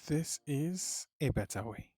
This is a better way.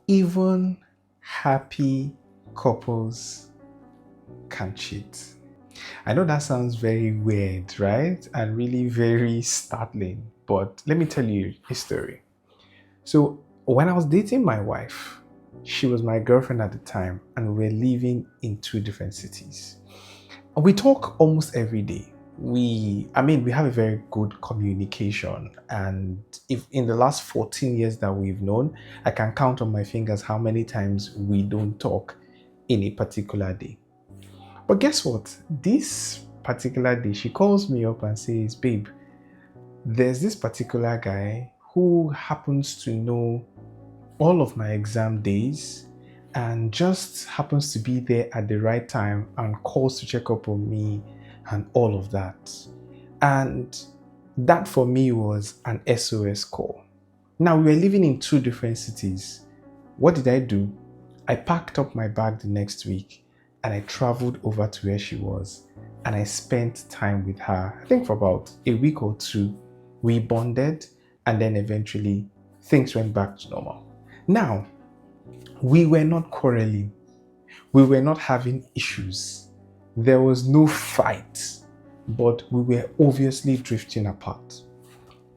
Even happy couples can cheat. I know that sounds very weird, right? And really very startling. But let me tell you a story. So, when I was dating my wife, she was my girlfriend at the time, and we were living in two different cities. We talk almost every day. We have a very good communication. And if in the last 14 years that we've known, I can count on my fingers how many times we don't talk in a particular day. But guess what? This particular day, she calls me up and says, "Babe, there's this particular guy who happens to know all of my exam days and just happens to be there at the right time and calls to check up on me and all of that." And that for me was an SOS call. Now we were living in two different cities. What did I do? I packed up my bag the next week and I traveled over to where she was and I spent time with her. I think for about a week or two, we bonded and then eventually things went back to normal. Now, we were not quarreling. We were not having issues. There was no fight, but we were obviously drifting apart.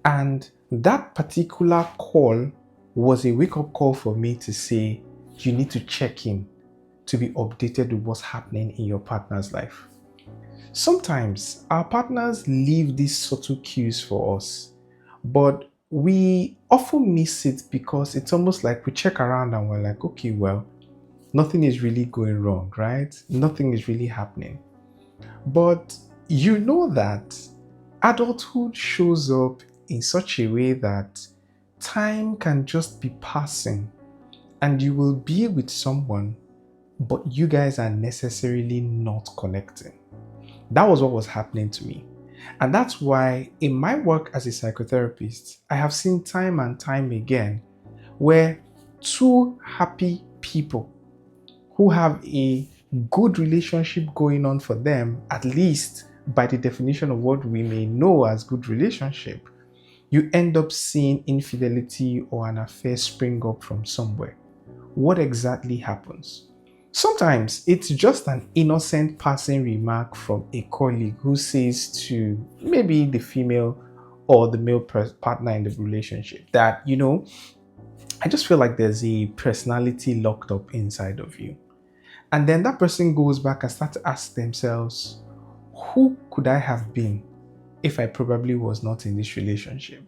And that particular call was a wake up call for me to say, you need to check in to be updated with what's happening in your partner's life. Sometimes our partners leave these subtle cues for us, but we often miss it because it's almost like we check around and we're like, okay, well, nothing is really going wrong, right? Nothing is really happening. But you know that adulthood shows up in such a way that time can just be passing and you will be with someone, but you guys are necessarily not connecting. That was what was happening to me. And that's why in my work as a psychotherapist, I have seen time and time again where two happy people who have a good relationship going on for them, at least by the definition of what we may know as good relationship, you end up seeing infidelity or an affair spring up from somewhere. What exactly happens? Sometimes it's just an innocent passing remark from a colleague who says to maybe the female or the male partner in the relationship that, I just feel like there's a personality locked up inside of you. And then that person goes back and starts to ask themselves, who could I have been if I probably was not in this relationship?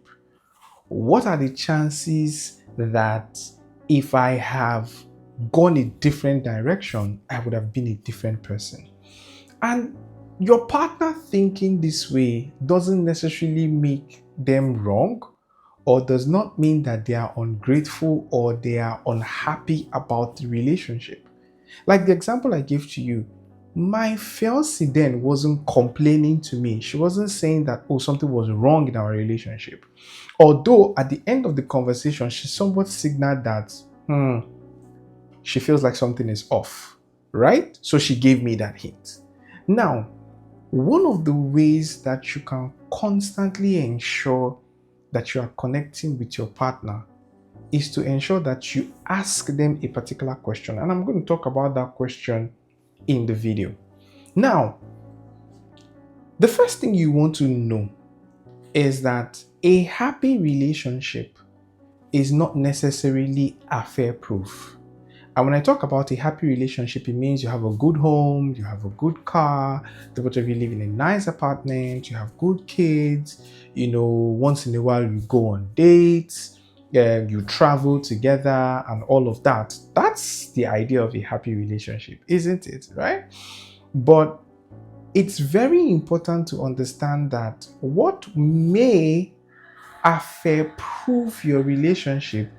What are the chances that if I have gone a different direction, I would have been a different person? And your partner thinking this way doesn't necessarily make them wrong or does not mean that they are ungrateful or they are unhappy about the relationship. Like the example I gave to you, my fiancée then wasn't complaining to me. She wasn't saying that, oh, something was wrong in our relationship. Although at the end of the conversation, she somewhat signaled that, she feels like something is off, right? So she gave me that hint. Now, one of the ways that you can constantly ensure that you are connecting with your partner is to ensure that you ask them a particular question. And I'm going to talk about that question in the video. Now, the first thing you want to know is that a happy relationship is not necessarily affair proof. And when I talk about a happy relationship, it means you have a good home, you have a good car, the both of you live in a nice apartment, you have good kids, once in a while you go on dates, you travel together and all of that. That's the idea of a happy relationship, isn't it? Right? But it's very important to understand that what may affair proof your relationship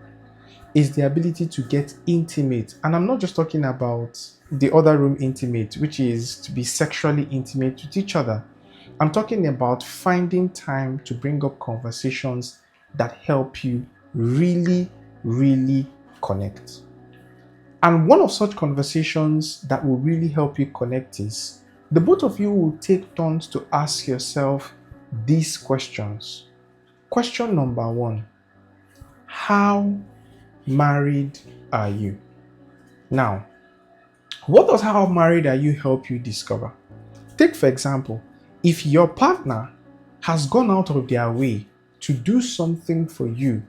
is the ability to get intimate. And I'm not just talking about the other room intimate, which is to be sexually intimate with each other. I'm talking about finding time to bring up conversations that help you really, really connect. And one of such conversations that will really help you connect is The both of you will take turns to ask yourself these questions. Question number one: how married are you? Now, what does how married are you help you discover? Take, for example, if your partner has gone out of their way to do something for you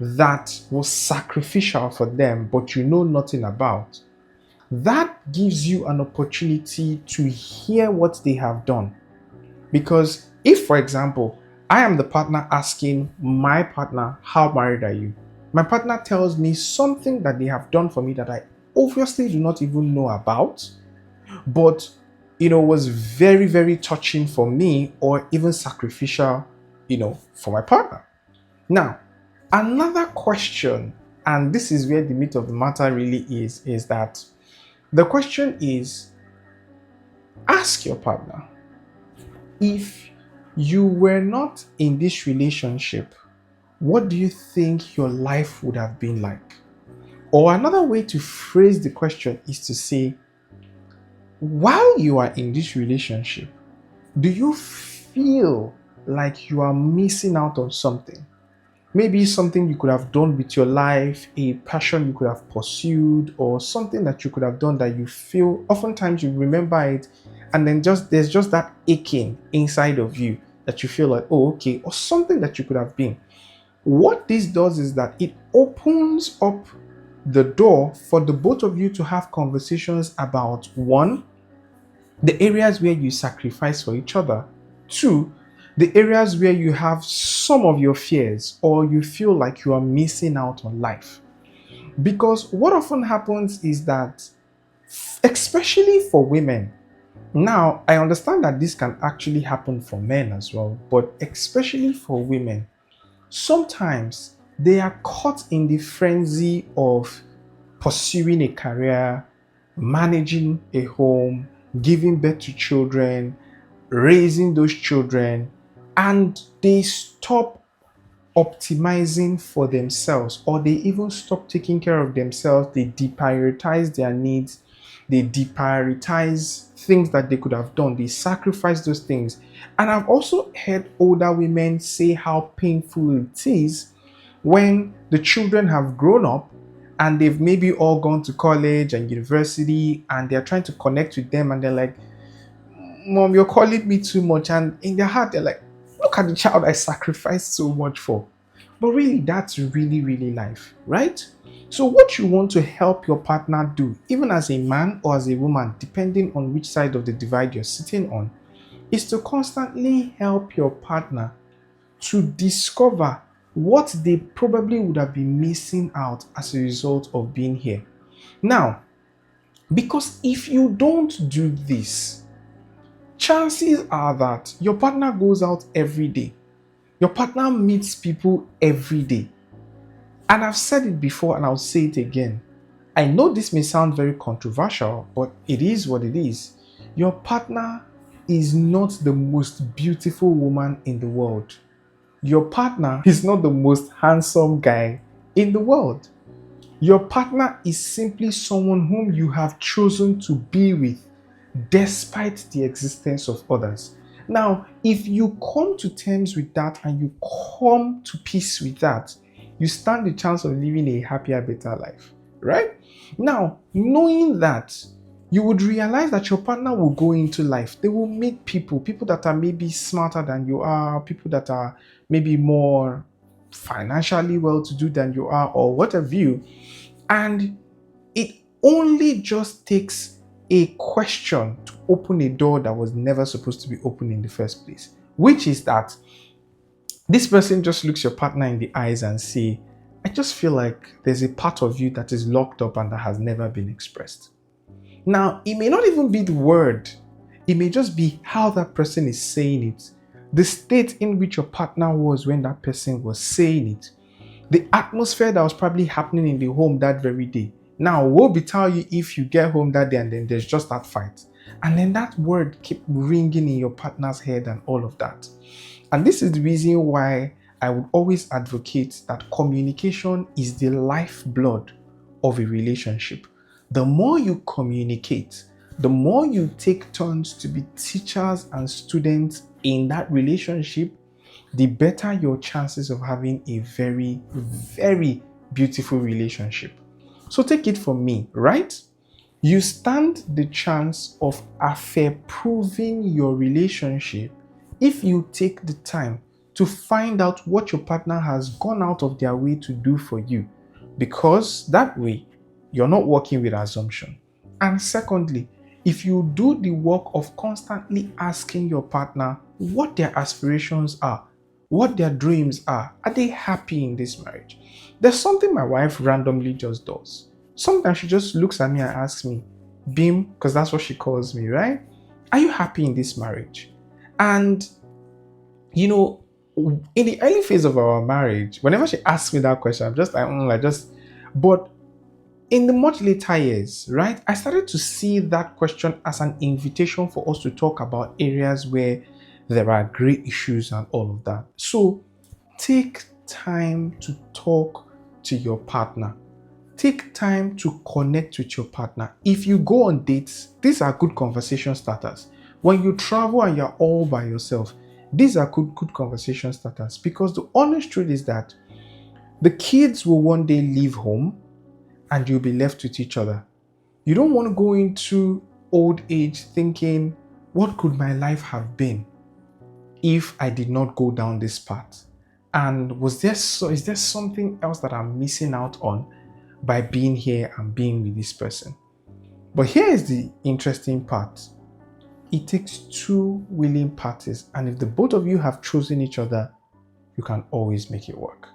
that was sacrificial for them, but you know nothing about, that gives you an opportunity to hear what they have done. Because if, for example, I am the partner asking my partner, how married are you? My partner tells me something that they have done for me that I obviously do not even know about, but was very, very touching for me, or even sacrificial, for my partner. Now, another question, and this is where the meat of the matter really is that the question is: ask your partner, if you were not in this relationship, what do you think your life would have been like? Or another way to phrase the question is to say, while you are in this relationship, do you feel like you are missing out on something? Maybe something you could have done with your life, a passion you could have pursued, or something that you could have done that you feel, oftentimes you remember it, and then there's just that aching inside of you that you feel like, oh, okay, or something that you could have been. What this does is that it opens up the door for the both of you to have conversations about, one, the areas where you sacrifice for each other, two, the areas where you have some of your fears or you feel like you are missing out on life. Because what often happens is that, especially for women, now I understand that this can actually happen for men as well, but especially for women, sometimes they are caught in the frenzy of pursuing a career, managing a home, giving birth to children, raising those children, and they stop optimizing for themselves, or they even stop taking care of themselves. They deprioritize their needs, they deprioritize things that they could have done, they sacrifice those things. And I've also heard older women say how painful it is when the children have grown up and they've maybe all gone to college and university, and they're trying to connect with them, and they're like, Mom, you're calling me too much. And in their heart, they're like, look at the child I sacrificed so much for. But really, that's really, really life, right? So what you want to help your partner do, even as a man or as a woman, depending on which side of the divide you're sitting on, is to constantly help your partner to discover what they probably would have been missing out as a result of being here. Now, because if you don't do this, chances are that your partner goes out every day. Your partner meets people every day. And I've said it before and I'll say it again. I know this may sound very controversial, but it is what it is. Your partner is not the most beautiful woman in the world. Your partner is not the most handsome guy in the world. Your partner is simply someone whom you have chosen to be with despite the existence of others. Now, if you come to terms with that and you come to peace with that, you stand the chance of living a happier, better life, right? Now, knowing that, you would realize that your partner will go into life. They will meet people that are maybe smarter than you are, people that are maybe more financially well-to-do than you are, or whatever you. And it only just takes a question to open a door that was never supposed to be open in the first place, which is that this person just looks your partner in the eyes and say, I just feel like there's a part of you that is locked up and that has never been expressed. Now, it may not even be the word. It may just be how that person is saying it, the state in which your partner was when that person was saying it, the atmosphere that was probably happening in the home that very day. Now, woe betide you if you get home that day and then there's just that fight. And then that word keep ringing in your partner's head and all of that. And this is the reason why I would always advocate that communication is the lifeblood of a relationship. The more you communicate, The more you take turns to be teachers and students in that relationship, the better your chances of having a very, very beautiful relationship. So take it from me, right? You stand the chance of affair-proving your relationship if you take the time to find out what your partner has gone out of their way to do for you, because that way you're not working with assumption. And secondly, if you do the work of constantly asking your partner what their aspirations are, what their dreams are they happy in this marriage? There's something my wife randomly just does. Sometimes she just looks at me and asks me, Bim, because that's what she calls me, right? Are you happy in this marriage? And, you know, in the early phase of our marriage, whenever she asks me that question, I'm just but in the much later years, right, I started to see that question as an invitation for us to talk about areas where there are great issues and all of that. So take time to talk to your partner. Take time to connect with your partner. If you go on dates, these are good conversation starters. When you travel and you're all by yourself, these are good conversation starters, because the honest truth is that the kids will one day leave home and you'll be left with each other. You don't want to go into old age thinking, what could my life have been if I did not go down this path? And is there something else that I'm missing out on by being here and being with this person? But here is the interesting part. It takes two willing parties, and if the both of you have chosen each other, you can always make it work.